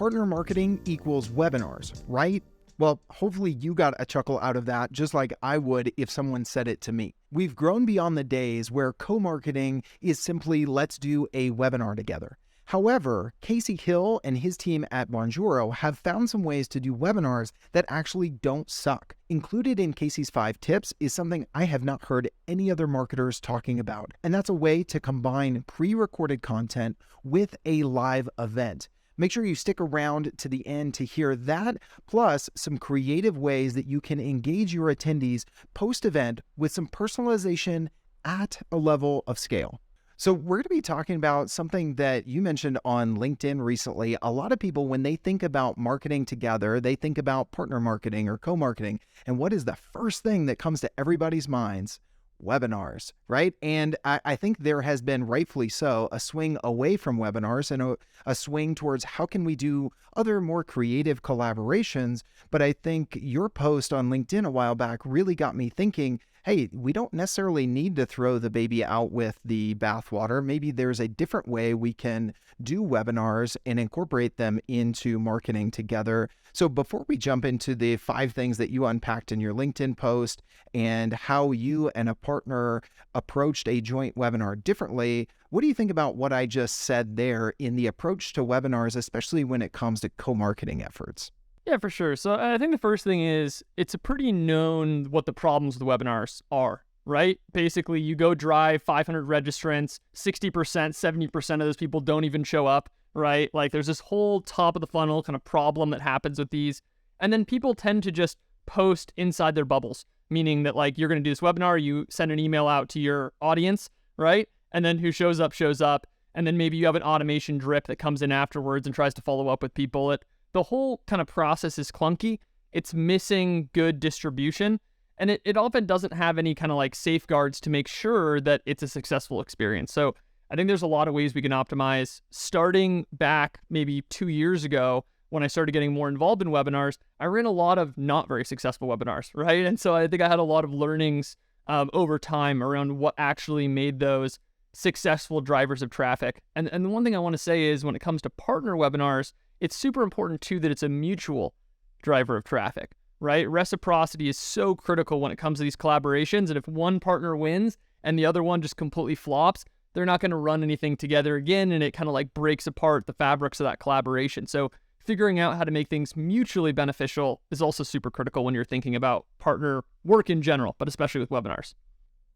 partner marketing equals webinars, right? Well, hopefully you got a chuckle out of that, just like I would if someone said it to me. We've grown beyond the days where co-marketing is simply let's do a webinar together. However, Casey Hill and his team at Bonjoro have found some ways to do webinars that actually don't suck. Included in Casey's 5 tips is something I have not heard any other marketers talking about, and that's a way to combine pre-recorded content with a live event. Make sure you stick around to the end to hear that, plus some creative ways that you can engage your attendees post-event with some personalization at a level of scale. So we're going to be talking about something that you mentioned on LinkedIn recently. A lot of people, when they think about marketing together, they think about partner marketing or co-marketing. And what is the first thing that comes to everybody's minds? Webinars, right? And I think there has been, rightfully so, a swing away from webinars and a swing towards how can we do other more creative collaborations. But I think your post on LinkedIn a while back really got me thinking, hey, we don't necessarily need to throw the baby out with the bathwater. Maybe there's a different way we can do webinars and incorporate them into marketing together. So before we jump into the 5 things that you unpacked in your LinkedIn post and how you and a partner approached a joint webinar differently, what do you think about what I just said there in the approach to webinars, especially when it comes to co-marketing efforts? Yeah, for sure. So I think the first thing is it's a pretty known what the problems with webinars are, right? Basically, you go drive 500 registrants, 60%, 70% of those people don't even show up, right? Like there's this whole top of the funnel kind of problem that happens with these. And then people tend to just post inside their bubbles, meaning that like you're going to do this webinar, you send an email out to your audience, right? And then who shows up, shows up. And then maybe you have an automation drip that comes in afterwards and tries to follow up with people. The whole kind of process is clunky. It's missing good distribution. And it often doesn't have any kind of like safeguards to make sure that it's a successful experience. So I think there's a lot of ways we can optimize. Starting back maybe 2 years ago, when I started getting more involved in webinars, I ran a lot of not very successful webinars, right? And so I think I had a lot of learnings over time around what actually made those successful drivers of traffic. And the one thing I want to say is when it comes to partner webinars, it's super important too that it's a mutual driver of traffic, right? Reciprocity is so critical when it comes to these collaborations. And if one partner wins and the other one just completely flops, they're not going to run anything together again. And it kind of like breaks apart the fabrics of that collaboration. So figuring out how to make things mutually beneficial is also super critical when you're thinking about partner work in general, but especially with webinars.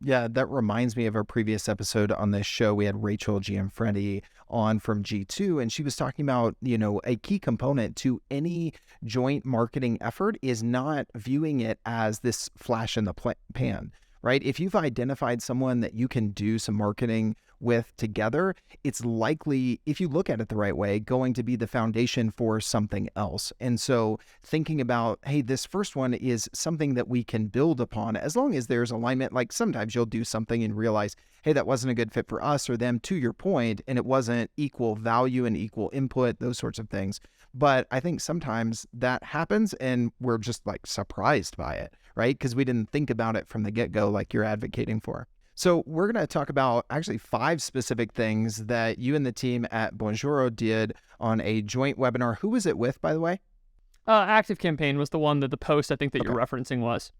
Yeah, that reminds me of our previous episode on this show. We had Rachel Gianfretti on from G2, and she was talking about, a key component to any joint marketing effort is not viewing it as this flash in the pan, right? If you've identified someone that you can do some marketing with together, it's likely, if you look at it the right way, going to be the foundation for something else. And so thinking about, hey, this first one is something that we can build upon as long as there's alignment. Like sometimes you'll do something and realize, hey, that wasn't a good fit for us or them, to your point, and it wasn't equal value and equal input, those sorts of things. But I think sometimes that happens and we're just like surprised by it, right? Because we didn't think about it from the get-go like you're advocating for. So we're going to talk about actually 5 specific things that you and the team at Bonjoro did on a joint webinar. Who was it with, by the way? Active Campaign was the one that the post I think that you're referencing was.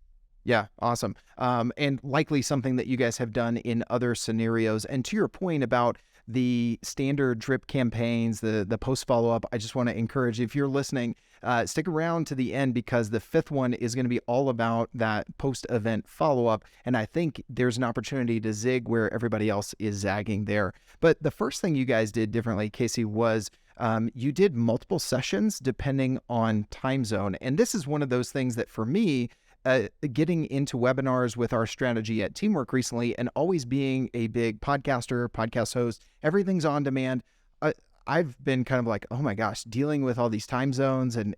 Yeah, awesome. And likely something that you guys have done in other scenarios. And to your point about the standard drip campaigns, the post follow-up, I just want to encourage, if you're listening, stick around to the end because the 5th one is going to be all about that post-event follow-up. And I think there's an opportunity to zig where everybody else is zagging there. But the first thing you guys did differently, Casey, was you did multiple sessions depending on time zone. And this is one of those things that for me, getting into webinars with our strategy at Teamwork recently and always being a big podcast host, everything's on demand. I've been kind of like, oh my gosh, dealing with all these time zones and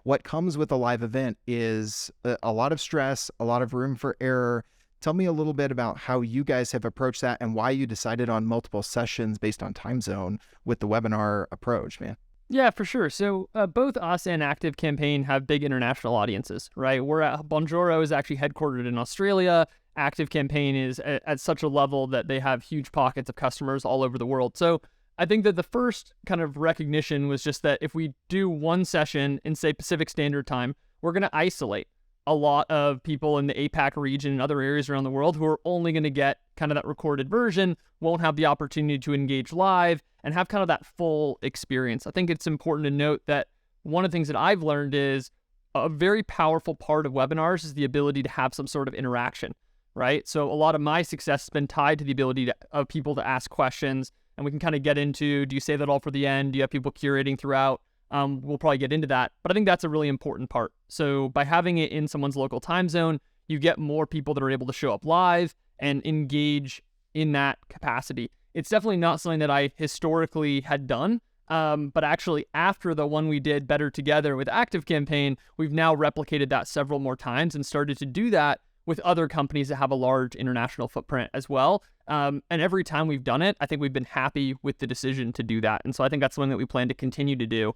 what comes with a live event is a lot of stress, a lot of room for error. Tell me a little bit about how you guys have approached that and why you decided on multiple sessions based on time zone with the webinar approach, man. Yeah, for sure. So both us and Active Campaign have big international audiences, right? Bonjoro is actually headquartered in Australia. Active Campaign is at such a level that they have huge pockets of customers all over the world. So I think that the first kind of recognition was just that if we do one session in, say, Pacific Standard Time, we're going to isolate a lot of people in the APAC region and other areas around the world who are only going to get kind of that recorded version, won't have the opportunity to engage live and have kind of that full experience. I think it's important to note that one of the things that I've learned is a very powerful part of webinars is the ability to have some sort of interaction, right? So a lot of my success has been tied to the ability of people to ask questions, and we can kind of get into, do you save that all for the end? Do you have people curating throughout? We'll probably get into that, but I think that's a really important part. So by having it in someone's local time zone, you get more people that are able to show up live and engage in that capacity. It's definitely not something that I historically had done, but actually after the one we did Better Together with ActiveCampaign, we've now replicated that several more times and started to do that with other companies that have a large international footprint as well. And every time we've done it, I think we've been happy with the decision to do that. And so I think that's something that we plan to continue to do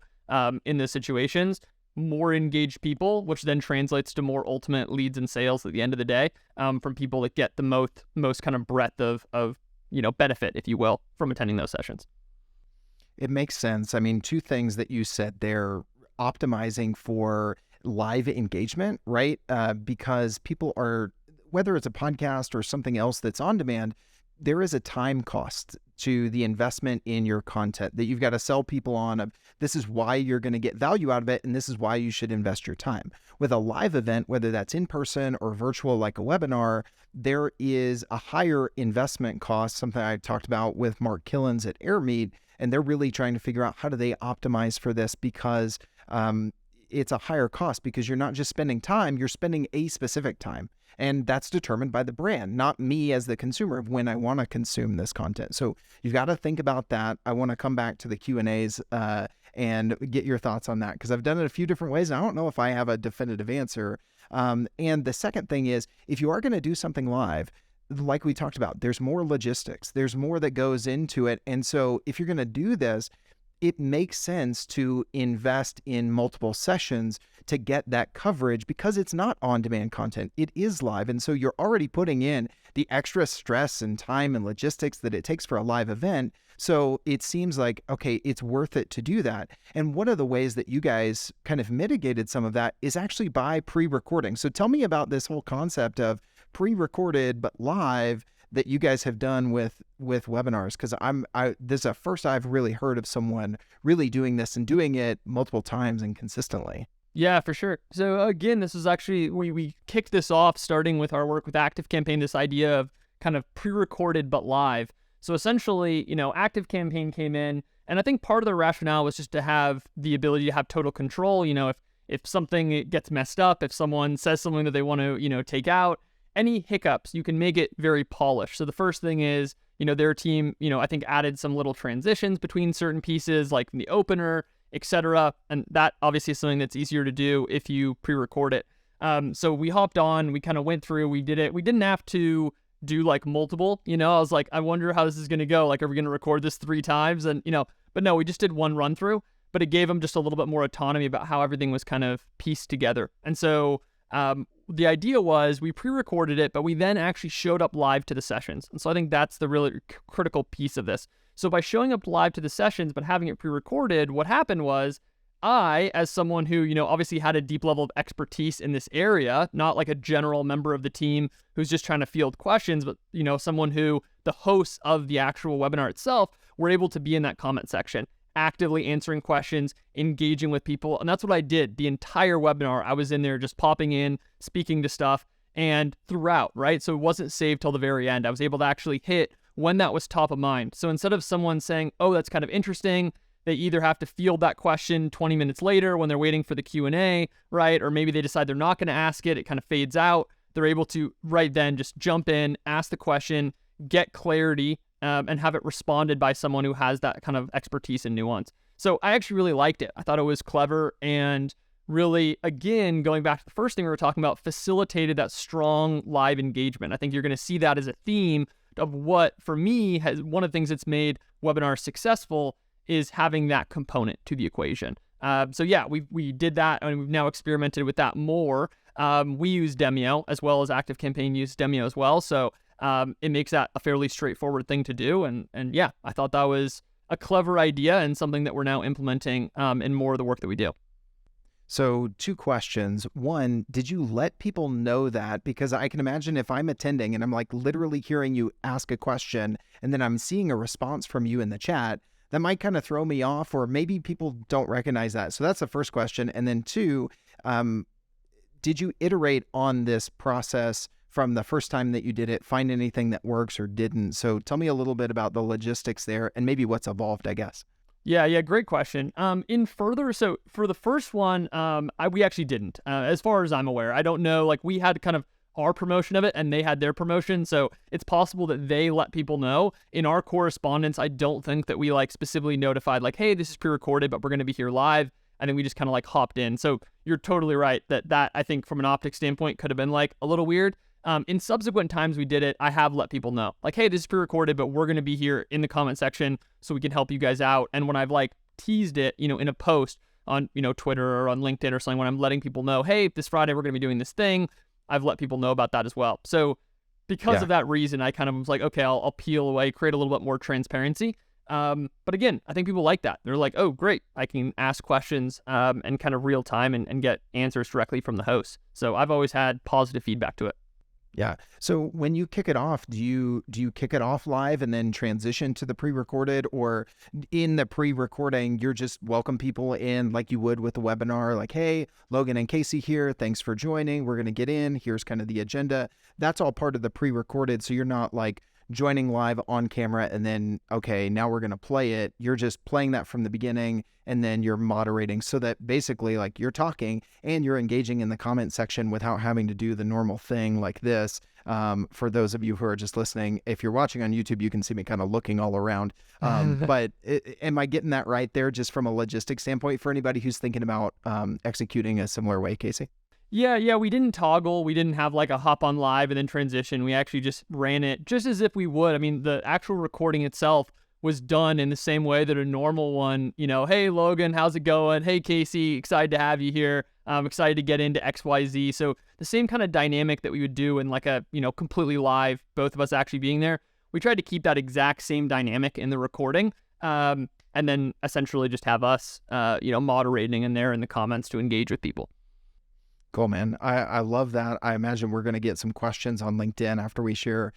in those situations. More engaged people, which then translates to more ultimate leads and sales at the end of the day, from people that get the most kind of breadth of benefit, if you will, from attending those sessions. It makes sense. I mean, two things that you said there, optimizing for live engagement, right? Because people are, whether it's a podcast or something else that's on demand, there is a time cost to the investment in your content that you've got to sell people on. This is why you're going to get value out of it, and this is why you should invest your time. With a live event, whether that's in person or virtual like a webinar, there is a higher investment cost, something I talked about with Mark Killens at AirMeet, and they're really trying to figure out how do they optimize for this, because it's a higher cost because you're not just spending time, you're spending a specific time. And that's determined by the brand, not me as the consumer of when I want to consume this content. So you've got to think about that. I want to come back to the Q&As and get your thoughts on that, because I've done it a few different ways. And I don't know if I have a definitive answer. And the second thing is, if you are going to do something live, like we talked about, there's more logistics. There's more that goes into it. And so if you're going to do this, it makes sense to invest in multiple sessions to get that coverage, because it's not on-demand content. It is live. And so you're already putting in the extra stress and time and logistics that it takes for a live event. So it seems like, okay, it's worth it to do that. And one of the ways that you guys kind of mitigated some of that is actually by pre-recording. So tell me about this whole concept of pre-recorded but live that you guys have done with webinars, because this is the first I've really heard of someone really doing this and doing it multiple times and consistently. Yeah, for sure. So again, this is actually, we kicked this off starting with our work with ActiveCampaign, this idea of kind of pre-recorded but live. So essentially, ActiveCampaign came in, and I think part of the rationale was just to have the ability to have total control. If something gets messed up, if someone says something that they want to, take out, any hiccups, you can make it very polished. So the first thing is, their team, I think added some little transitions between certain pieces, like the opener, etc. And that obviously is something that's easier to do if you pre-record it. So we hopped on, we kind of went through, we did it. We didn't have to do like multiple, I was like, I wonder how this is going to go. Like, are we going to record this 3 times? And, but no, we just did one run through, but it gave them just a little bit more autonomy about how everything was kind of pieced together. And so the idea was we pre-recorded it, but we then actually showed up live to the sessions. And so I think that's the really critical piece of this. So by showing up live to the sessions, but having it pre-recorded, what happened was I, as someone who, obviously had a deep level of expertise in this area, not like a general member of the team who's just trying to field questions, but, someone who the hosts of the actual webinar itself were able to be in that comment section, actively answering questions, engaging with people. And that's what I did the entire webinar. I was in there just popping in, speaking to stuff, and throughout, right? So it wasn't saved till the very end. I was able to actually hit when that was top of mind. So instead of someone saying, oh, that's kind of interesting, they either have to field that question 20 minutes later when they're waiting for the Q&A, right? Or maybe they decide they're not going to ask it. It kind of fades out. They're able to right then just jump in, ask the question, get clarity, and have it responded by someone who has that kind of expertise and nuance. So I actually really liked it. I thought it was clever and really, again, going back to the first thing we were talking about, facilitated that strong live engagement. I think you're going to see that as a theme of what, for me, has one of the things that's made webinars successful is having that component to the equation. So yeah, we did that, and we've now experimented with that more. We use Demio as well as ActiveCampaign used Demio as well. So it makes that a fairly straightforward thing to do. And yeah, I thought that was a clever idea and something that we're now implementing in more of the work that we do. So 2 questions. One, did you let people know that? Because I can imagine if I'm attending and I'm like literally hearing you ask a question and then I'm seeing a response from you in the chat, that might kind of throw me off, or maybe people don't recognize that. So that's the first question. And then 2, did you iterate on this process from the first time that you did it, find anything that works or didn't? So tell me a little bit about the logistics there and maybe what's evolved, I guess. Yeah, great question. So for the first one, we actually didn't, as far as I'm aware. I don't know, like we had kind of our promotion of it and they had their promotion. So it's possible that they let people know. In our correspondence, I don't think that we like specifically notified like, hey, this is pre-recorded, but we're going to be here live. I think we just kind of like hopped in. So you're totally right that I think from an optics standpoint could have been like a little weird. In subsequent times we did it, I have let people know like, hey, this is pre-recorded, but we're going to be here in the comment section so we can help you guys out. And when I've like teased it, in a post on, Twitter or on LinkedIn or something, when I'm letting people know, hey, this Friday we're going to be doing this thing, I've let people know about that as well. So because of that reason, I kind of was like, okay, I'll peel away, create a little bit more transparency. But again, I think people like that. They're like, oh, great, I can ask questions and kind of real time and get answers directly from the host. So I've always had positive feedback to it. Yeah. So when you kick it off, do you kick it off live and then transition to the pre-recorded, or in the pre-recording, you're just welcome people in like you would with the webinar, like, hey, Logan and Casey here. Thanks for joining. We're going to get in. Here's kind of the agenda. That's all part of the pre-recorded. So you're not like joining live on camera and then, okay, now we're going to play it. You're just playing that from the beginning and then you're moderating so that basically like you're talking and you're engaging in the comment section without having to do the normal thing like this. For those of you who are just listening, if you're watching on YouTube, you can see me kind of looking all around. But am I getting that right there just from a logistics standpoint for anybody who's thinking about executing a similar way, Casey? Yeah, we didn't toggle. We didn't have like a hop on live and then transition. We actually just ran it just as if we would. I mean, the actual recording itself was done in the same way that a normal one, hey, Logan, how's it going? Hey, Casey, excited to have you here. I'm excited to get into XYZ. So the same kind of dynamic that we would do in like a, completely live, both of us actually being there. We tried to keep that exact same dynamic in the recording. And then essentially just have us, moderating in there in the comments to engage with people. Cool, man. I love that. I imagine we're going to get some questions on LinkedIn after we share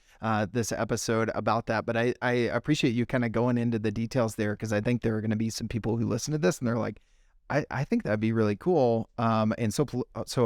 this episode about that. But I appreciate you kind of going into the details there, because I think there are going to be some people who listen to this and they're like, I think that'd be really cool. And so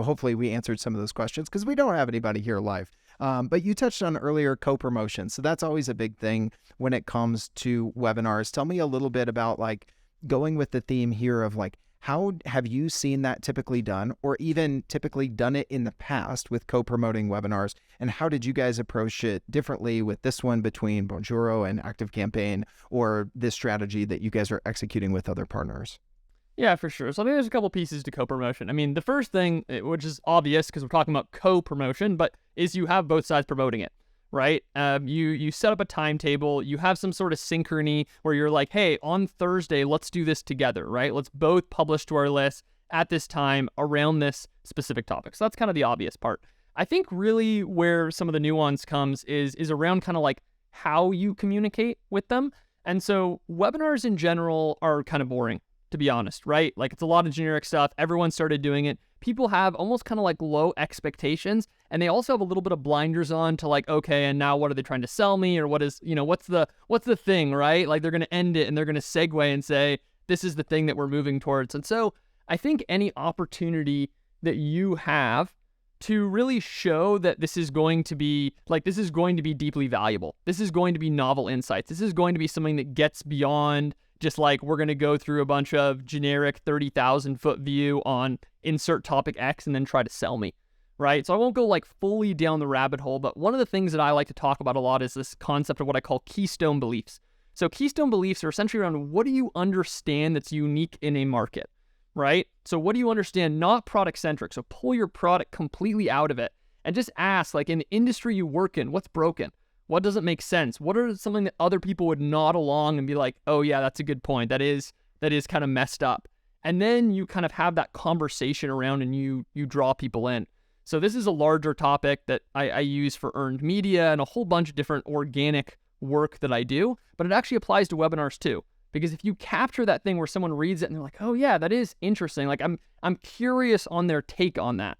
hopefully we answered some of those questions, because we don't have anybody here live. But you touched on earlier co-promotion. So that's always a big thing when it comes to webinars. Tell me a little bit about like going with the theme here of like, how have you seen that typically done, or even typically done it in the past with co-promoting webinars? And how did you guys approach it differently with this one between Bonjoro and ActiveCampaign, or this strategy that you guys are executing with other partners? Yeah, for sure. So I think there's a couple pieces to co-promotion. I mean, the first thing, which is obvious because we're talking about co-promotion, but is you have both sides promoting it. Right? You set up a timetable, you have some sort of synchrony where you're like, hey, on Thursday, let's do this together, right? Let's both publish to our list at this time around this specific topic. So that's kind of the obvious part. I think really where some of the nuance comes is around kind of like how you communicate with them. And so webinars in general are kind of boring, to be honest, right? Like it's a lot of generic stuff. Everyone started doing it. People have almost kind of like low expectations, and they also have a little bit of blinders on to like, okay, and now what are they trying to sell me, or what is, what's the thing, right? Like they're going to end it and they're going to segue and say, this is the thing that we're moving towards. And so I think any opportunity that you have to really show that this is going to be deeply valuable. This is going to be novel insights. This is going to be something that gets beyond just like we're going to go through a bunch of generic 30,000 foot view on insert topic X and then try to sell me, right? So I won't go like fully down the rabbit hole, but one of the things that I like to talk about a lot is this concept of what I call keystone beliefs. So keystone beliefs are essentially around what do you understand that's unique in a market, right? So what do you understand, not product centric. So pull your product completely out of it and just ask, like in the industry you work in, what's broken? What doesn't make sense? What are something that other people would nod along and be like, oh yeah, that's a good point. That is kind of messed up. And then you kind of have that conversation around and you draw people in. So this is a larger topic that I use for earned media and a whole bunch of different organic work that I do, but it actually applies to webinars too. Because if you capture that thing where someone reads it and they're like, oh yeah, that is interesting. Like I'm curious on their take on that,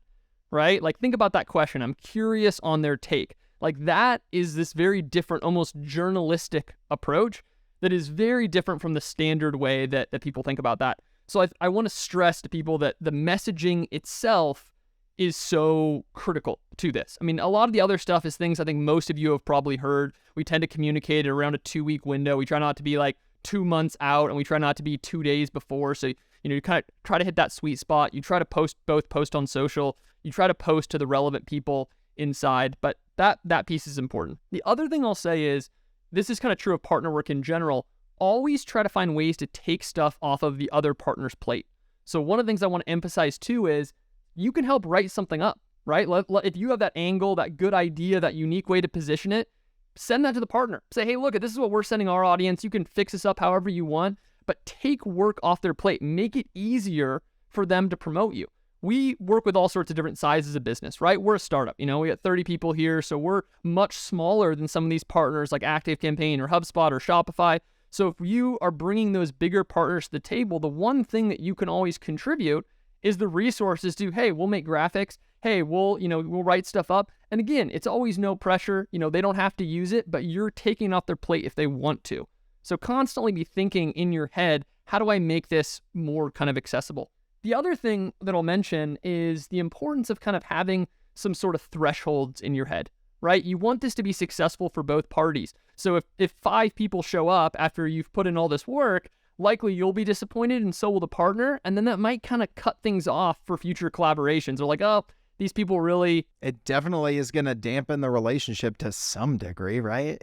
right? Like think about that question. I'm curious on their take. Like that is this very different, almost journalistic approach that is very different from the standard way that people think about that. So I want to stress to people that the messaging itself is so critical to this. I mean, a lot of the other stuff is things I think most of you have probably heard. We tend to communicate at around a 2-week window. We try not to be like 2 months out, and we try not to be 2 days before. So, you kind of try to hit that sweet spot. You try to post on social. You try to post to the relevant people inside, but that piece is important. The other thing I'll say is, this is kind of true of partner work in general. Always try to find ways to take stuff off of the other partner's plate. So one of the things I want to emphasize too is you can help write something up, right? If you have that angle, that good idea, that unique way to position it, send that to the partner. Say, hey, look, this is what we're sending our audience. You can fix this up however you want, but take work off their plate. Make it easier for them to promote you. We work with all sorts of different sizes of business, right? We're a startup. We got 30 people here, so we're much smaller than some of these partners like ActiveCampaign or HubSpot or Shopify. So if you are bringing those bigger partners to the table, the one thing that you can always contribute is the resources to, hey, we'll make graphics. Hey, we'll write stuff up. And again, it's always no pressure. They don't have to use it, but you're taking off their plate if they want to. So constantly be thinking in your head, how do I make this more kind of accessible? The other thing that I'll mention is the importance of kind of having some sort of thresholds in your head, right? You want this to be successful for both parties. So if 5 people show up after you've put in all this work, likely you'll be disappointed and so will the partner. And then that might kind of cut things off for future collaborations. They're like, oh, these people really... It definitely is going to dampen the relationship to some degree, right?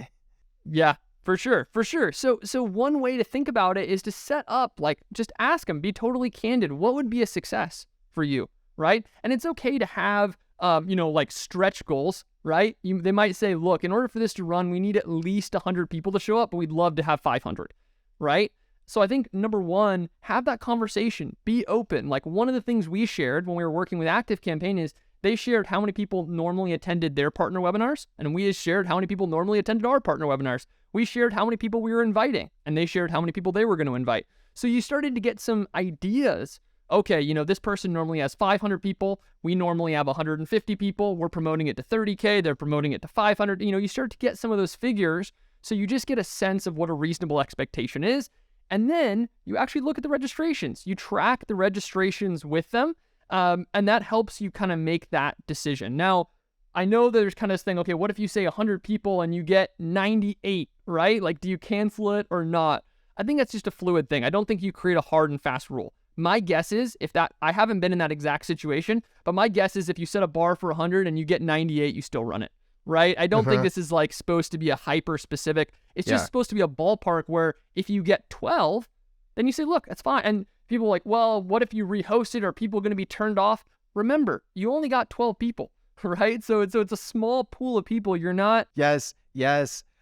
Yeah. For sure. So one way to think about it is to set up, like, just ask them, be totally candid. What would be a success for you, right? And it's okay to have, like stretch goals, right? They might say, look, in order for this to run, we need at least 100 people to show up, but we'd love to have 500, right? So I think number one, have that conversation, be open. Like one of the things we shared when we were working with ActiveCampaign is they shared how many people normally attended their partner webinars, and we shared how many people normally attended our partner webinars. We shared how many people we were inviting, and they shared how many people they were going to invite. So you started to get some ideas. Okay, this person normally has 500 people. We normally have 150 people. We're promoting it to 30K. They're promoting it to 500. You start to get some of those figures. So you just get a sense of what a reasonable expectation is. And then you actually look at the registrations. You track the registrations with them. And that helps you kind of make that decision. Now, I know there's kind of this thing, okay, what if you say 100 people and you get 98, right? Like, do you cancel it or not? I think that's just a fluid thing. I don't think you create a hard and fast rule. My guess is I haven't been in that exact situation, but my guess is if you set a bar for 100 and you get 98, you still run it, right? I don't think this is like supposed to be a hyper specific. It's just supposed to be a ballpark where if you get 12, then you say, look, that's fine. And people are like, well, what if you rehost it? Are people going to be turned off? Remember, you only got 12 people, right? So it's a small pool of people. You're not... Yes.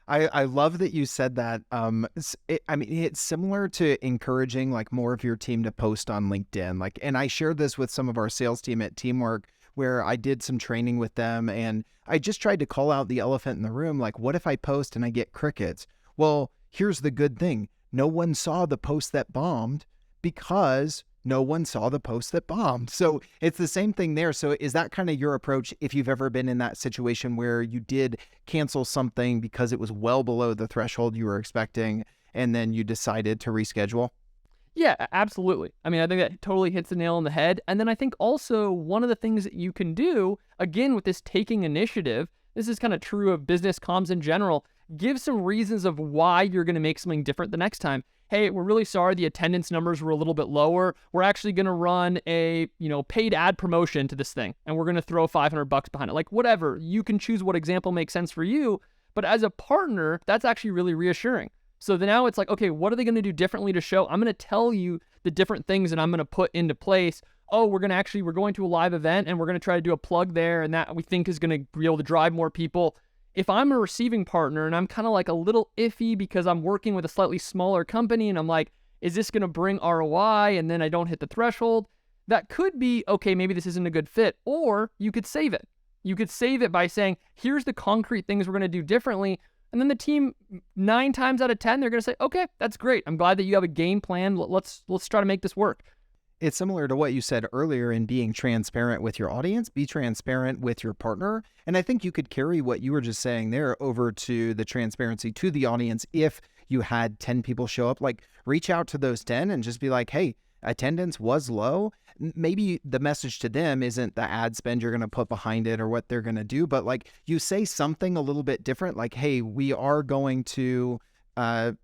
I love that you said that. It's similar to encouraging like more of your team to post on LinkedIn. And I shared this with some of our sales team at Teamwork, where I did some training with them, and I just tried to call out the elephant in the room. Like, what if I post and I get crickets? Well, here's the good thing. No one saw the post that bombed because no one saw the post that bombed. So it's the same thing there. So is that kind of your approach if you've ever been in that situation where you did cancel something because it was well below the threshold you were expecting, and then you decided to reschedule? Yeah, absolutely. I mean, I think that totally hits the nail on the head. And then I think also one of the things that you can do, again, with this taking initiative, this is kind of true of business comms in general, give some reasons of why you're going to make something different the next time. Hey, we're really sorry the attendance numbers were a little bit lower. We're actually going to run a, paid ad promotion to this thing, and we're going to throw $500 behind it. Like, whatever. You can choose what example makes sense for you. But as a partner, that's actually really reassuring. So then now it's like, okay, what are they going to do differently to show? I'm going to tell you the different things that I'm going to put into place. Oh, we're going to a live event, and we're going to try to do a plug there, and that we think is going to be able to drive more people. If I'm a receiving partner and I'm kind of like a little iffy because I'm working with a slightly smaller company and I'm like, is this going to bring ROI? And then I don't hit the threshold. That could be, okay, maybe this isn't a good fit. Or you could save it. You could save it by saying, here's the concrete things we're going to do differently. And then the team, 9 times out of 10, they're going to say, okay, that's great. I'm glad that you have a game plan. Let's try to make this work. It's similar to what you said earlier in being transparent with your audience, be transparent with your partner. And I think you could carry what you were just saying there over to the transparency to the audience. If you had 10 people show up, like reach out to those 10 and just be like, hey, attendance was low. Maybe the message to them isn't the ad spend you're going to put behind it or what they're going to do, but like you say something a little bit different, like, hey, we are going to we're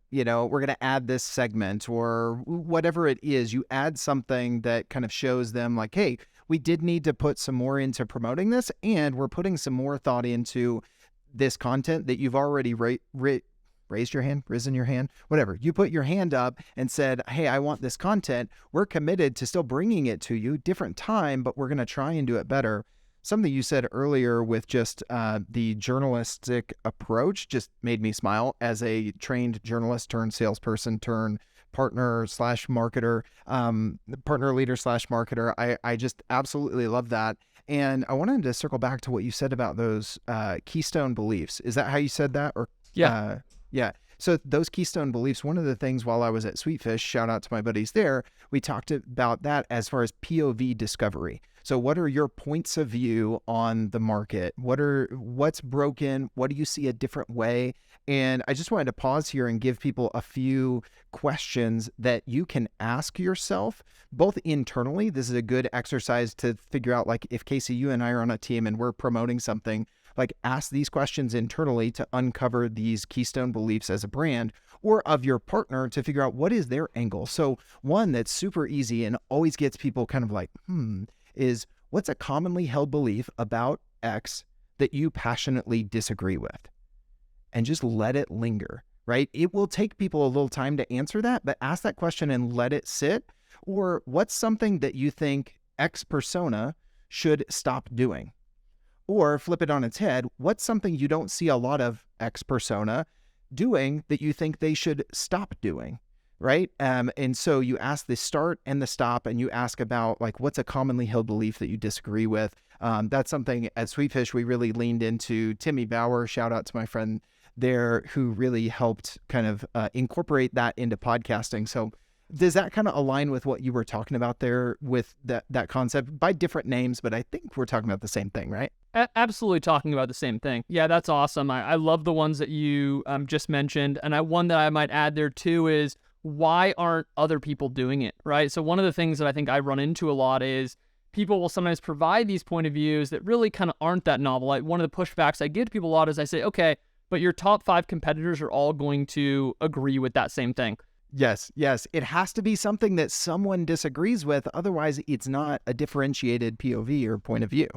going to add this segment or whatever it is. You add something that kind of shows them like, hey, we did need to put some more into promoting this, and we're putting some more thought into this content that you've already risen your hand, whatever. You put your hand up and said, hey, I want this content. We're committed to still bringing it to you, different time, but we're going to try and do it better. Something you said earlier with just the journalistic approach just made me smile as a trained journalist turned salesperson turned partner slash marketer, partner leader slash marketer. I just absolutely love that. And I wanted to circle back to what you said about those keystone beliefs. Is that how you said that? Or Yeah. Yeah. So those keystone beliefs, one of the things while I was at Sweetfish, shout out to my buddies there, we talked about that as far as POV discovery. So what are your points of view on the market? What's broken? What do you see a different way? And I just wanted to pause here and give people a few questions that you can ask yourself, both internally. This is a good exercise to figure out, like, if Casey, you and I are on a team and we're promoting something, like ask these questions internally to uncover these keystone beliefs as a brand, or of your partner to figure out what is their angle. So one that's super easy and always gets people kind of like, is what's a commonly held belief about X that you passionately disagree with? And just let it linger, right? It will take people a little time to answer that, but ask that question and let it sit. Or what's something that you think X persona should stop doing? Or flip it on its head, what's something you don't see a lot of X persona doing that you think they should stop doing, right? And so you ask the start and the stop, and you ask about, like, what's a commonly held belief that you disagree with? That's something at Sweetfish we really leaned into. Timmy Bauer, shout out to my friend there, who really helped kind of incorporate that into podcasting. So does that kind of align with what you were talking about there with that concept by different names, but I think we're talking about the same thing, right? Absolutely talking about the same thing. Yeah, that's awesome. I love the ones that you just mentioned. And one that I might add there too is, why aren't other people doing it, right? So one of the things that I think I run into a lot is people will sometimes provide these point of views that really kind of aren't that novel. Like, one of the pushbacks I give to people a lot is I say, okay, but your top 5 competitors are all going to agree with that same thing. Yes. It has to be something that someone disagrees with. Otherwise, it's not a differentiated POV or point of view.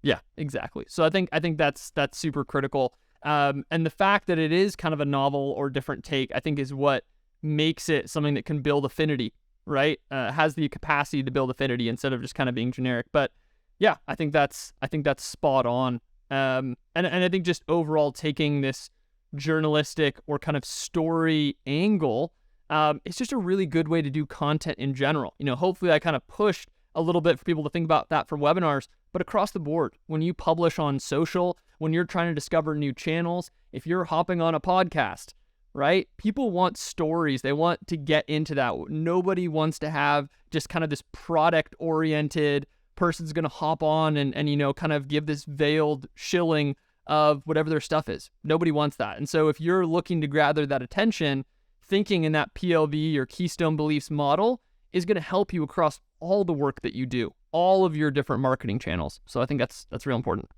Yeah, exactly. So I think that's super critical. And the fact that it is kind of a novel or different take, I think, is what makes it something that can build affinity, right? Has the capacity to build affinity instead of just kind of being generic. But yeah, I think that's spot on. And I think just overall taking this journalistic or kind of story angle, it's just a really good way to do content in general. Hopefully I kind of pushed a little bit for people to think about that for webinars, but across the board, when you publish on social, when you're trying to discover new channels, if you're hopping on a podcast, right? People want stories. They want to get into that. Nobody wants to have just kind of this product-oriented person's going to hop on and kind of give this veiled shilling of whatever their stuff is. Nobody wants that. And so if you're looking to gather that attention, thinking in that PLV or keystone beliefs model is going to help you across all the work that you do, all of your different marketing channels. So I think that's real important.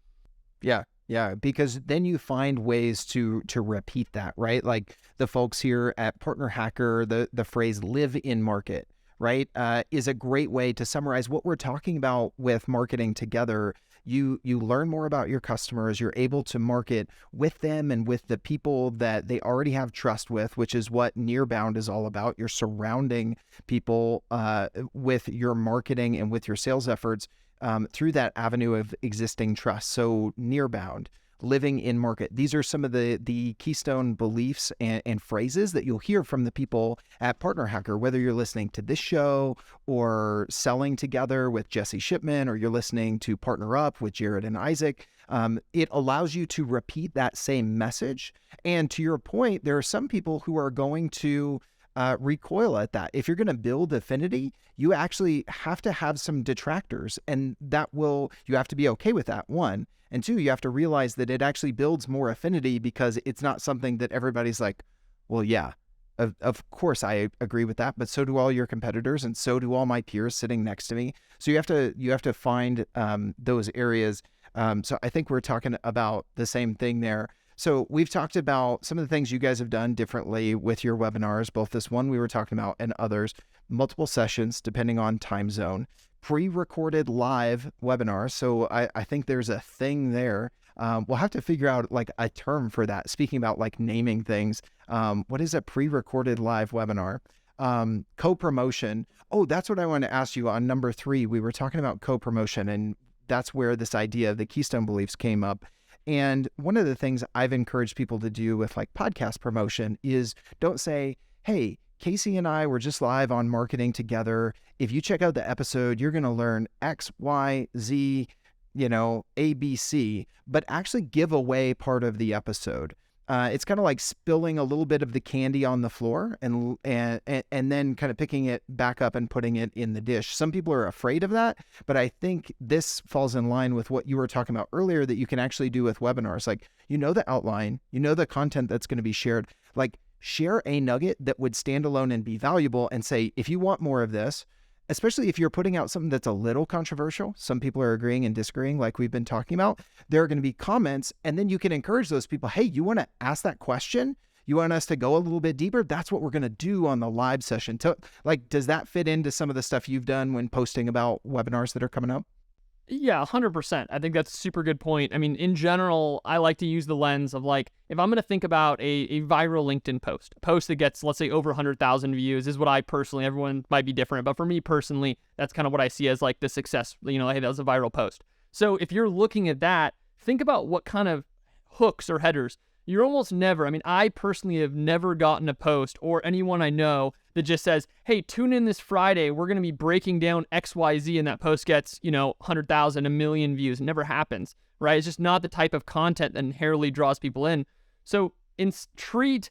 Yeah, because then you find ways to repeat that, right? Like the folks here at Partner Hacker, the phrase live in market, right, is a great way to summarize what we're talking about with marketing together. You learn more about your customers. You're able to market with them and with the people that they already have trust with, which is what Nearbound is all about. You're surrounding people with your marketing and with your sales efforts through that avenue of existing trust. So Nearbound, living in market. These are some of the keystone beliefs and phrases that you'll hear from the people at Partner Hacker, whether you're listening to this show or Selling Together with Jesse Shipman, or you're listening to Partner Up with Jared and Isaac. It allows you to repeat that same message. And to your point, there are some people who are going to recoil at that. If you're going to build affinity, you actually have to have some detractors, and you have to be okay with that, one. And two, you have to realize that it actually builds more affinity because it's not something that everybody's like, well, yeah, of course I agree with that, but so do all your competitors, and so do all my peers sitting next to me. So you have to find those areas. So I think we're talking about the same thing there. So we've talked about some of the things you guys have done differently with your webinars, both this one we were talking about and others, multiple sessions depending on time zone, pre-recorded live webinars. So I think there's a thing there. We'll have to figure out like a term for that. Speaking about like naming things, what is a pre-recorded live webinar? Co-promotion. Oh, that's what I wanted to ask you on number 3. We were talking about co-promotion, and that's where this idea of the keystone beliefs came up. And one of the things I've encouraged people to do with like podcast promotion is don't say, hey, Casey and I were just live on Marketing Together. If you check out the episode, you're going to learn X, Y, Z, A, B, C, but actually give away part of the episode. It's kind of like spilling a little bit of the candy on the floor and then kind of picking it back up and putting it in the dish. Some people are afraid of that, but I think this falls in line with what you were talking about earlier that you can actually do with webinars. Like, the outline, the content that's going to be shared, like share a nugget that would stand alone and be valuable and say, if you want more of this, especially if you're putting out something that's a little controversial, some people are agreeing and disagreeing like we've been talking about, there are going to be comments, and then you can encourage those people, hey, you want to ask that question? You want us to go a little bit deeper? That's what we're going to do on the live session. Does that fit into some of the stuff you've done when posting about webinars that are coming up? Yeah, 100%. I think that's a super good point. I mean, in general, I like to use the lens of like, if I'm going to think about a viral LinkedIn post, a post that gets, let's say, over 100,000 views, is what I personally, everyone might be different, but for me personally, that's kind of what I see as like the success, hey, that was a viral post. So if you're looking at that, think about what kind of hooks or headers. You're almost never, I personally have never gotten a post or anyone I know that just says, hey, tune in this Friday, we're going to be breaking down XYZ, and that post gets, 100,000, a million views. It never happens, right? It's just not the type of content that inherently draws people in. So treat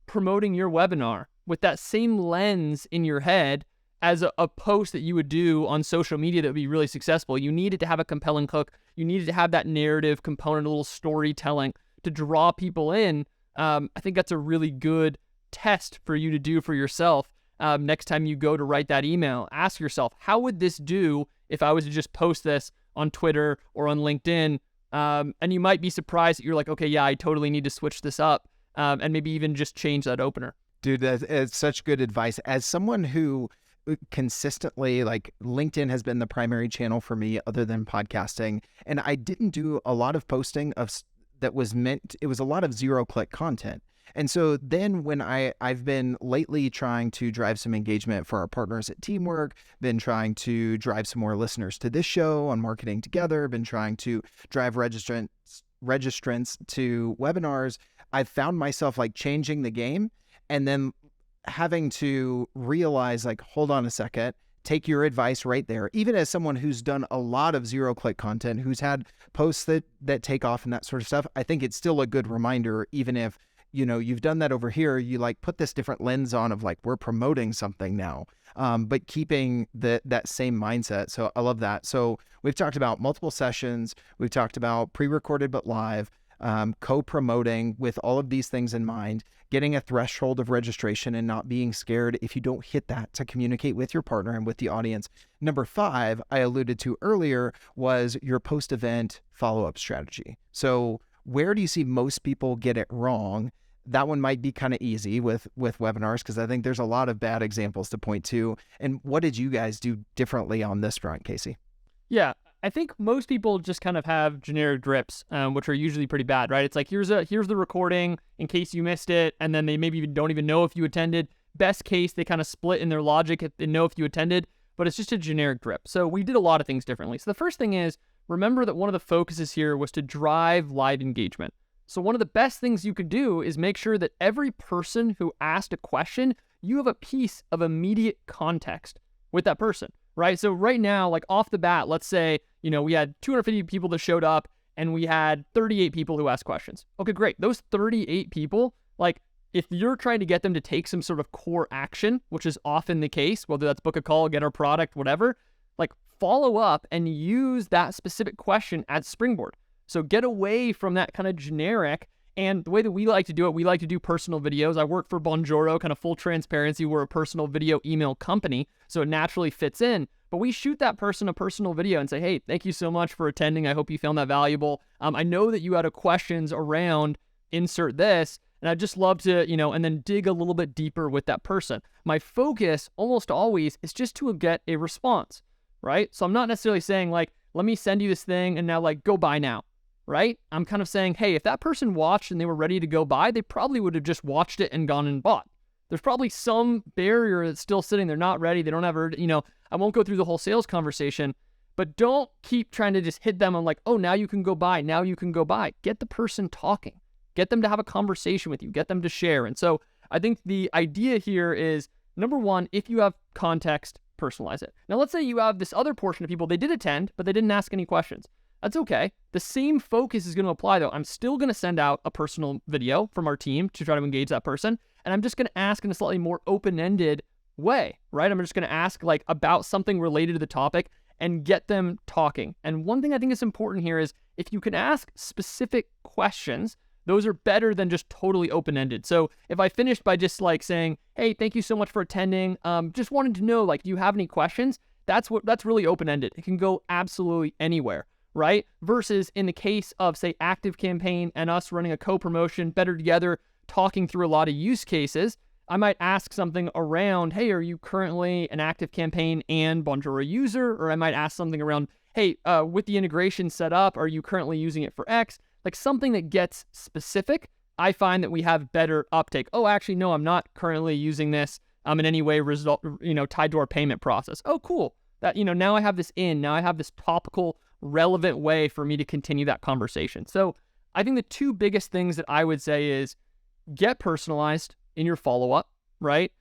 promoting your webinar with that same lens in your head as a post that you would do on social media that would be really successful. You needed to have a compelling hook. You needed to have that narrative component, a little storytelling to draw people in. I think that's a really good test for you to do for yourself. Next time you go to write that email, ask yourself, how would this do if I was to just post this on Twitter or on LinkedIn? And you might be surprised that you're like, okay, yeah, I totally need to switch this up, and maybe even just change that opener. Dude, that's such good advice. As someone who consistently, like, LinkedIn has been the primary channel for me other than podcasting, and I didn't do a lot of posting that was it was a lot of zero-click content. And so then when I've been lately trying to drive some engagement for our partners at Teamwork, been trying to drive some more listeners to this show on Marketing Together, been trying to drive registrants to webinars, I've found myself like changing the game and then having to realize, like, hold on a second, take your advice right there. Even as someone who's done a lot of zero-click content, who's had posts that take off and that sort of stuff, I think it's still a good reminder, even if you've done that over here, you like put this different lens on of like, we're promoting something now, but keeping that same mindset. So I love that. So we've talked about multiple sessions. We've talked about pre-recorded but live, co-promoting with all of these things in mind, getting a threshold of registration and not being scared if you don't hit that to communicate with your partner and with the audience. Number 5, I alluded to earlier, was your post-event follow-up strategy. So where do you see most people get it wrong? That one might be kind of easy with webinars, because I think there's a lot of bad examples to point to. And what did you guys do differently on this front, Casey? Yeah, I think most people just kind of have generic drips, which are usually pretty bad, right? It's like, here's the recording in case you missed it, and then they maybe don't even know if you attended. Best case, they kind of split in their logic if they know if you attended, but it's just a generic drip. So we did a lot of things differently. So the first thing is, remember that one of the focuses here was to drive live engagement. So one of the best things you could do is make sure that every person who asked a question, you have a piece of immediate context with that person, right? So right now, like off the bat, let's say, we had 250 people that showed up and we had 38 people who asked questions. Okay, great. Those 38 people, like if you're trying to get them to take some sort of core action, which is often the case, whether that's book a call, get our product, whatever, like follow up and use that specific question as springboard. So get away from that kind of generic. And the way that we like to do it, we like to do personal videos. I work for Bonjoro, kind of full transparency. We're a personal video email company, so it naturally fits in. But we shoot that person a personal video and say, hey, thank you so much for attending. I hope you found that valuable. I know that you had questions around insert this, and I'd just love to, and then dig a little bit deeper with that person. My focus almost always is just to get a response, right? So I'm not necessarily saying like, let me send you this thing and now like go buy now. Right? I'm kind of saying, hey, if that person watched and they were ready to go buy, they probably would have just watched it and gone and bought. There's probably some barrier that's still sitting. They're not ready. They don't have, I won't go through the whole sales conversation, but don't keep trying to just hit them on like, oh, now you can go buy. Now you can go buy. Get the person talking. Get them to have a conversation with you. Get them to share. And so I think the idea here is, number one, if you have context, personalize it. Now, let's say you have this other portion of people, they did attend, but they didn't ask any questions. That's okay. The same focus is going to apply though. I'm still going to send out a personal video from our team to try to engage that person. And I'm just going to ask in a slightly more open-ended way, right? I'm just going to ask like about something related to the topic and get them talking. And one thing I think is important here is if you can ask specific questions, those are better than just totally open-ended. So if I finished by just like saying, hey, thank you so much for attending. Just wanted to know, like, do you have any questions? That's really open-ended. It can go absolutely anywhere. Right? Versus in the case of, say, Active Campaign and us running a co-promotion, Better Together, talking through a lot of use cases, I might ask something around, hey, are you currently an Active Campaign and Bonjoro user? Or I might ask something around, hey, with the integration set up, are you currently using it for X? Like something that gets specific, I find that we have better uptake. Oh, actually, no, I'm not currently using this in any way tied to our payment process. Oh, cool. That, now I have this now I have this topical relevant way for me to continue that conversation. So I think the two biggest things that I would say is get personalized in your follow-up, right?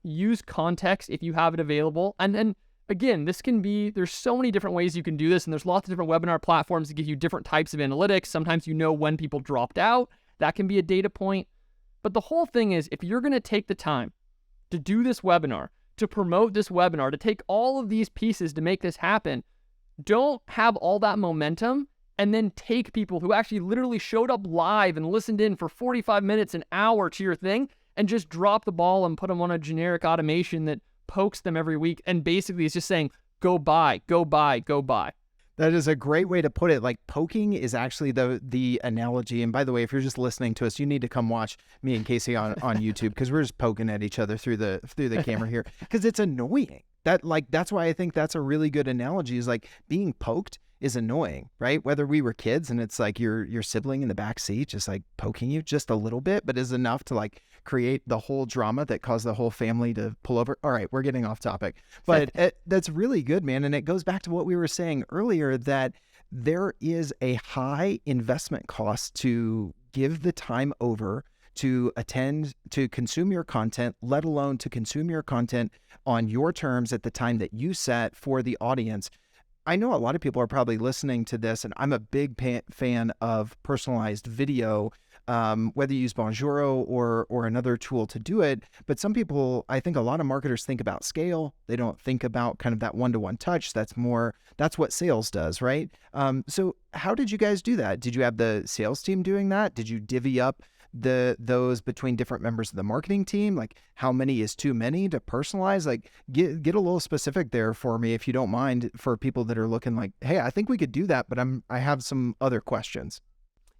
Use context if you have it available. And then again, there's so many different ways you can do this, and there's lots of different webinar platforms that give you different types of analytics. Sometimes when people dropped out, that can be a data point. But the whole thing is, if you're going to take the time to do this webinar, to promote this webinar, to take all of these pieces to make this happen, don't have all that momentum and then take people who actually literally showed up live and listened in for 45 minutes, an hour to your thing, and just drop the ball and put them on a generic automation that pokes them every week and basically is just saying, go buy, go buy, go buy. That is a great way to put it. Like poking is actually the analogy. And by the way, if you're just listening to us, you need to come watch me and Casey on YouTube, because we're just poking at each other through the camera here, because it's annoying. That's why I think that's a really good analogy, is like being poked is annoying, right? Whether we were kids and it's like your sibling in the back seat just like poking you just a little bit, but is enough to like create the whole drama that caused the whole family to pull over. All right, we're getting off topic, but that's really good, man. And it goes back to what we were saying earlier, that there is a high investment cost to give the time over to attend, to consume your content, let alone to consume your content on your terms at the time that you set for the audience. I know a lot of people are probably listening to this, and I'm a big fan of personalized video, whether you use Bonjoro or another tool to do it. But some people, I think a lot of marketers think about scale. They don't think about kind of that one-to-one touch. That's what sales does, right? So how did you guys do that? Did you have the sales team doing that? Did you divvy up those between different members of the marketing team? Like, how many is too many to personalize? Like, get a little specific there for me, if you don't mind, for people that are looking like, hey, I think we could do that, but I have some other questions.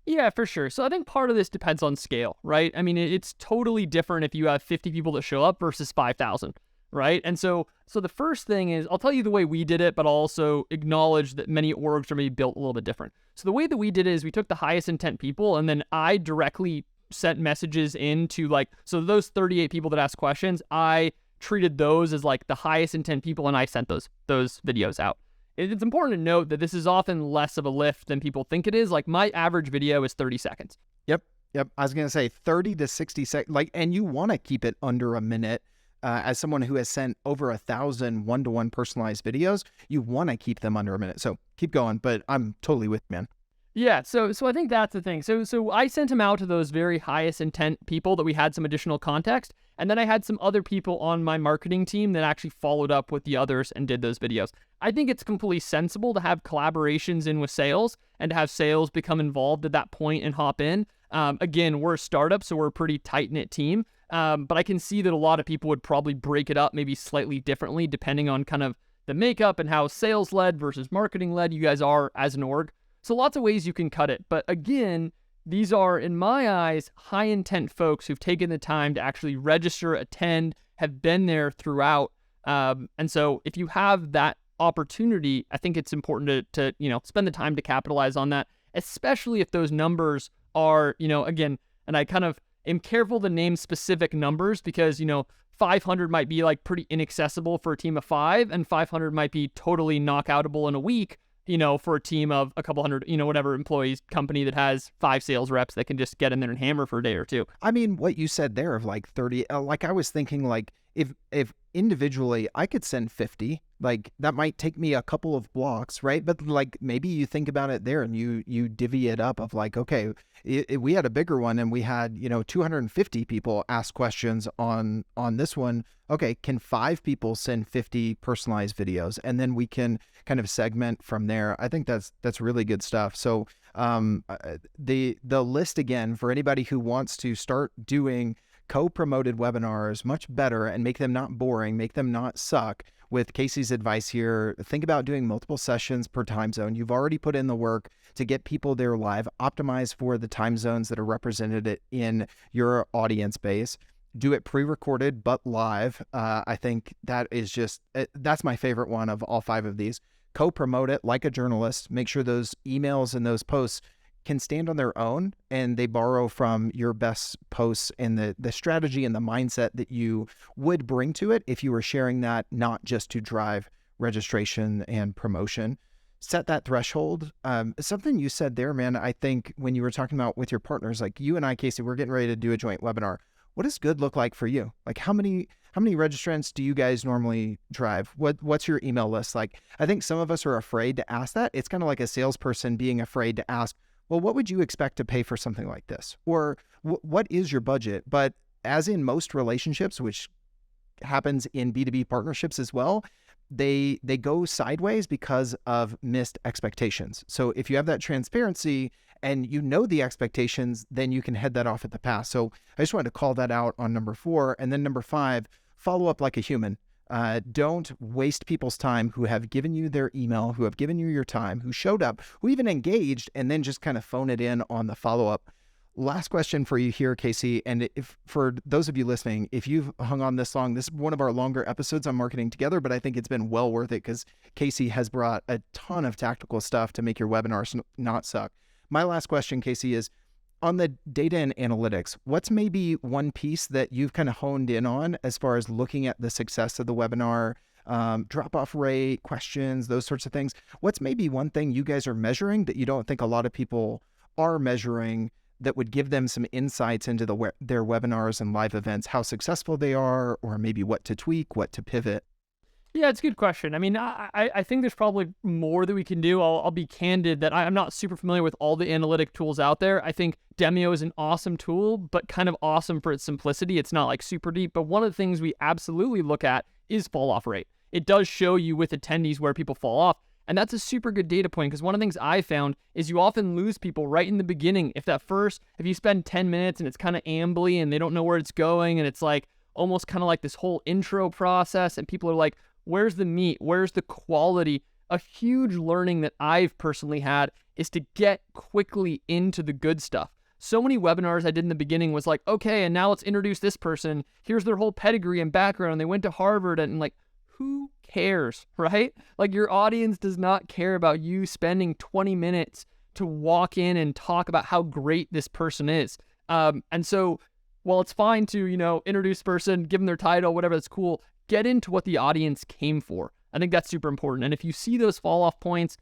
Yeah, for sure. So I think part of this depends on scale, right? I mean, it's totally different if you have 50 people that show up versus 5,000, right? And so the first thing is, I'll tell you the way we did it, but I'll also acknowledge that many orgs are maybe built a little bit different. So the way that we did it is we took the highest intent people, and then I directly sent messages into so those 38 people that asked questions, I treated those as like the highest intent people, and I sent those videos out. it's important to note that this is often less of a lift than people think it is. Like my average video is 30 seconds. Yep. I was going to say 30 to 60 seconds, and you want to keep it under a minute. As someone who has sent over 1,000 one-to-one personalized videos, you want to keep them under a minute. So keep going, but I'm totally with you, man. Yeah, so I think that's the thing. So I sent him out to those very highest intent people that we had some additional context, and then I had some other people on my marketing team that actually followed up with the others and did those videos. I think it's completely sensible to have collaborations in with sales and to have sales become involved at that point and hop in. Again, we're a startup, so we're a pretty tight-knit team, but I can see that a lot of people would probably break it up maybe slightly differently depending on kind of the makeup and how sales-led versus marketing-led you guys are as an org. So lots of ways you can cut it. But again, these are, in my eyes, high intent folks who've taken the time to actually register, attend, have been there throughout. And so if you have that opportunity, I think it's important to spend the time to capitalize on that, especially if those numbers are, again, and I kind of am careful to name specific numbers because, 500 might be like pretty inaccessible for a team of 5 and 500 might be totally knockoutable in a week. For a team of a couple hundred, whatever employees, company that has 5 sales reps that can just get in there and hammer for a day or two. I mean, what you said there of like 30, like I was thinking like if individually I could send 50, like that might take me a couple of blocks, right? But like maybe you think about it there and you divvy it up of like, okay, we had a bigger one and we had, 250 people ask questions on this one. Okay, can 5 people send 50 personalized videos? And then we can kind of segment from there. I think that's really good stuff. So the list again for anybody who wants to start doing co-promoted webinars much better and make them not boring, make them not suck. With Casey's advice here, think about doing multiple sessions per time zone. You've already put in the work to get people there live, optimize for the time zones that are represented in your audience base. Do it pre-recorded, but live. I think that is that's my favorite one of all 5 of these. Co-promote it like a journalist. Make sure those emails and those posts can stand on their own and they borrow from your best posts and the strategy and the mindset that you would bring to it if you were sharing that, not just to drive registration and promotion. Set that threshold. Something you said there, man, I think when you were talking about with your partners, like you and I, Casey, we're getting ready to do a joint webinar. What does good look like for you? Like how many registrants do you guys normally drive? What's your email list like? I think some of us are afraid to ask that. It's kind of like a salesperson being afraid to ask, well, what would you expect to pay for something like this? Or what is your budget? But as in most relationships, which happens in B2B partnerships as well, they go sideways because of missed expectations. So if you have that transparency and you know the expectations, then you can head that off at the pass. So I just wanted to call that out on number 4. And then number 5, follow up like a human. Don't waste people's time who have given you their email, who have given you your time, who showed up, who even engaged, and then just kind of phone it in on the follow-up. Last question for you here, Casey. And if for those of you listening, if you've hung on this long, this is one of our longer episodes on marketing together, but I think it's been well worth it because Casey has brought a ton of tactical stuff to make your webinars not suck. My last question, Casey, is on the data and analytics, what's maybe one piece that you've kind of honed in on as far as looking at the success of the webinar, drop-off rate, questions, those sorts of things? What's maybe one thing you guys are measuring that you don't think a lot of people are measuring that would give them some insights into their webinars and live events, how successful they are, or maybe what to tweak, what to pivot? Yeah, it's a good question. I mean, I think there's probably more that we can do. I'll be candid that I'm not super familiar with all the analytic tools out there. I think Demio is an awesome tool, but kind of awesome for its simplicity. It's not like super deep, but one of the things we absolutely look at is fall off rate. It does show you with attendees where people fall off. And that's a super good data point because one of the things I found is you often lose people right in the beginning. If you spend 10 minutes and it's kind of ambly and they don't know where it's going and it's like almost kind of like this whole intro process and people are like, where's the meat? Where's the quality? A huge learning that I've personally had is to get quickly into the good stuff. So many webinars I did in the beginning was like, okay, and now let's introduce this person. Here's their whole pedigree and background. They went to Harvard and like, who cares, right? Like your audience does not care about you spending 20 minutes to walk in and talk about how great this person is. And so while it's fine to, introduce a person, give them their title, whatever, that's cool, get into what the audience came for. I think that's super important. And if you see those fall off points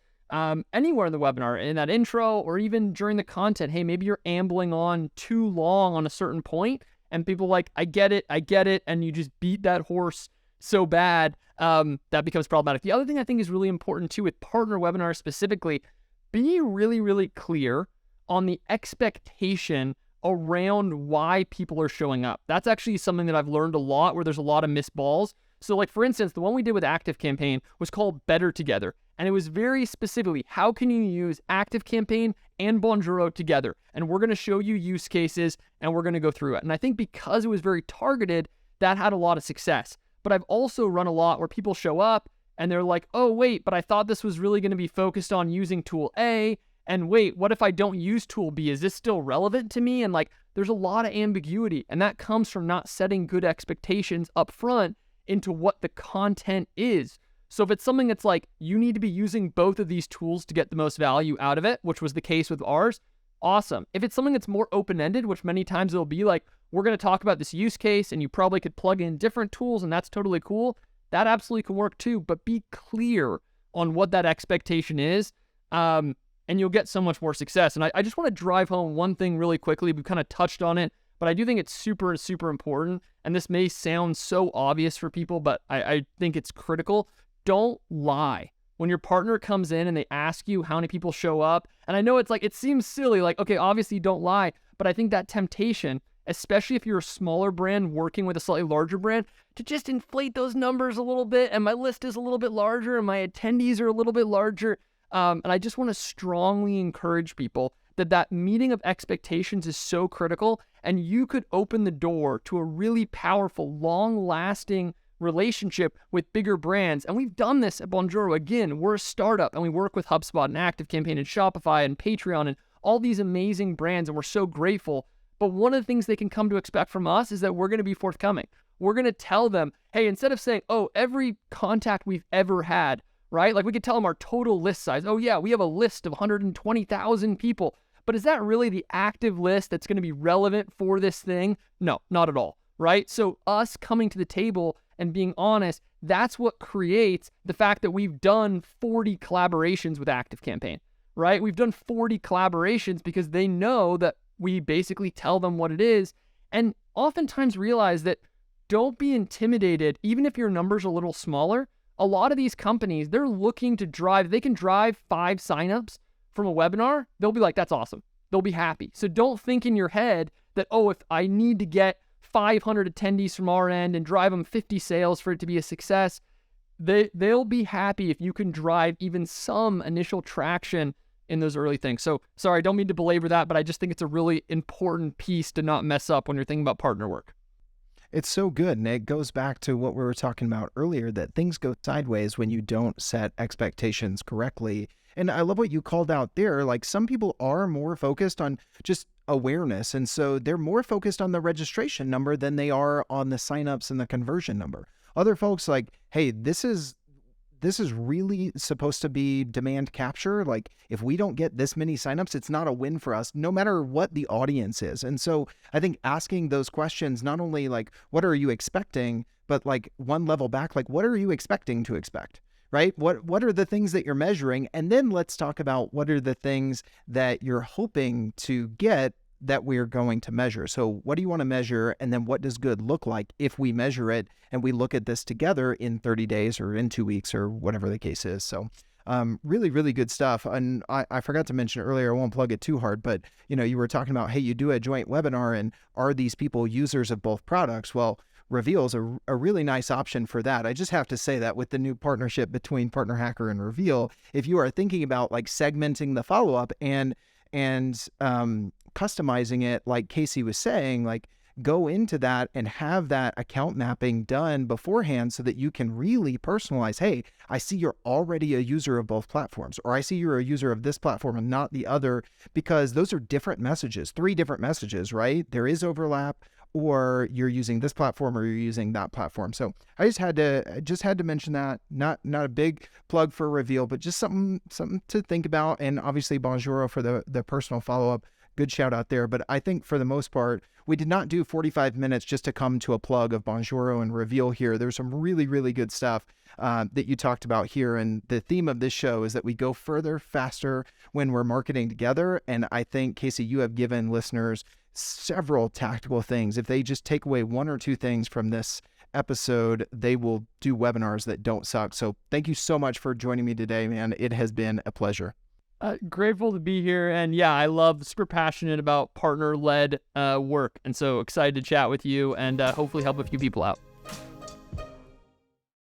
anywhere in the webinar, in that intro, or even during the content, hey, maybe you're ambling on too long on a certain point and people like, I get it. And you just beat that horse so bad, that becomes problematic. The other thing I think is really important too with partner webinars specifically, be really, really clear on the expectation around why people are showing up. That's actually something that I've learned a lot where there's a lot of missed balls. So like, for instance, the one we did with ActiveCampaign was called Better Together. And it was very specifically, how can you use ActiveCampaign and Bonjoro together? And we're going to show you use cases and we're going to go through it. And I think because it was very targeted, that had a lot of success. But I've also run a lot where people show up and they're like, oh, wait, but I thought this was really going to be focused on using tool A. And wait, what if I don't use tool B? Is this still relevant to me? And like, there's a lot of ambiguity. And that comes from not setting good expectations up front into what the content is. So if it's something that's like, you need to be using both of these tools to get the most value out of it, which was the case with ours, awesome. If it's something that's more open-ended, which many times it'll be like, we're going to talk about this use case and you probably could plug in different tools and that's totally cool, that absolutely can work too. But be clear on what that expectation is, and you'll get so much more success. And I just want to drive home one thing really quickly. We've kind of touched on it, but I do think it's super, super important. And this may sound so obvious for people, but I think it's critical. Don't lie. When your partner comes in and they ask you how many people show up, and I know it's like, it seems silly, like, okay, obviously don't lie, but I think that temptation, especially if you're a smaller brand working with a slightly larger brand, to just inflate those numbers a little bit, and my list is a little bit larger, and my attendees are a little bit larger, and I just want to strongly encourage people that meeting of expectations is so critical, and you could open the door to a really powerful, long-lasting relationship with bigger brands. And we've done this at Bonjoro. Again, we're a startup, and we work with HubSpot and ActiveCampaign and Shopify and Patreon and all these amazing brands, and we're so grateful. But one of the things they can come to expect from us is that we're going to be forthcoming. We're going to tell them, hey, instead of saying, oh, every contact we've ever had, right? Like we could tell them our total list size. Oh yeah, we have a list of 120,000 people. But is that really the active list that's going to be relevant for this thing? No, not at all, right? So us coming to the table and being honest, that's what creates the fact that we've done 40 collaborations with ActiveCampaign, right? We've done 40 collaborations because they know that we basically tell them what it is, and oftentimes realize that don't be intimidated, even if your number's a little smaller. A lot of these companies, they're looking to drive, they can drive 5 signups from a webinar. They'll be like, that's awesome. They'll be happy. So don't think in your head that, oh, if I need to get 500 attendees from our end and drive them 50 sales for it to be a success, they'll be happy if you can drive even some initial traction in those early things. So sorry, I don't mean to belabor that, but I just think it's a really important piece to not mess up when you're thinking about partner work. It's so good. And it goes back to what we were talking about earlier, that things go sideways when you don't set expectations correctly. And I love what you called out there. Like, some people are more focused on just awareness. And so they're more focused on the registration number than they are on the signups and the conversion number. Other folks like, hey, this is really supposed to be demand capture. Like, if we don't get this many signups, it's not a win for us, no matter what the audience is. And so I think asking those questions, not only like, what are you expecting, but like one level back, like, what are you expecting to expect, right? What are the things that you're measuring? And then let's talk about what are the things that you're hoping to get that we're going to measure. So what do you want to measure? And then what does good look like if we measure it and we look at this together in 30 days or in 2 weeks or whatever the case is. So really, really good stuff. And I forgot to mention earlier, I won't plug it too hard, but you were talking about, hey, you do a joint webinar and are these people users of both products? Well, Reveal is a really nice option for that. I just have to say that with the new partnership between Partner Hacker and Reveal, if you are thinking about like segmenting the follow-up and customizing it, like Casey was saying, like go into that and have that account mapping done beforehand so that you can really personalize, hey, I see you're already a user of both platforms, or I see you're a user of this platform and not the other, because those are different messages, 3 different messages, right? There is overlap, or you're using this platform or you're using that platform. So I just had to mention that. Not a big plug for Reveal, but just something to think about. And obviously Bonjoro for the personal follow-up. good shout out there. But I think for the most part, we did not do 45 minutes just to come to a plug of Bonjoro and reveal here. There's some really, really good stuff that you talked about here. And the theme of this show is that we go further, faster when we're marketing together. And I think, Casey, you have given listeners several tactical things. If they just take away one or two things from this episode, they will do webinars that don't suck. So thank you so much for joining me today, man. It has been a pleasure. Grateful to be here. And yeah, I love, super passionate about partner-led work. And so excited to chat with you and hopefully help a few people out.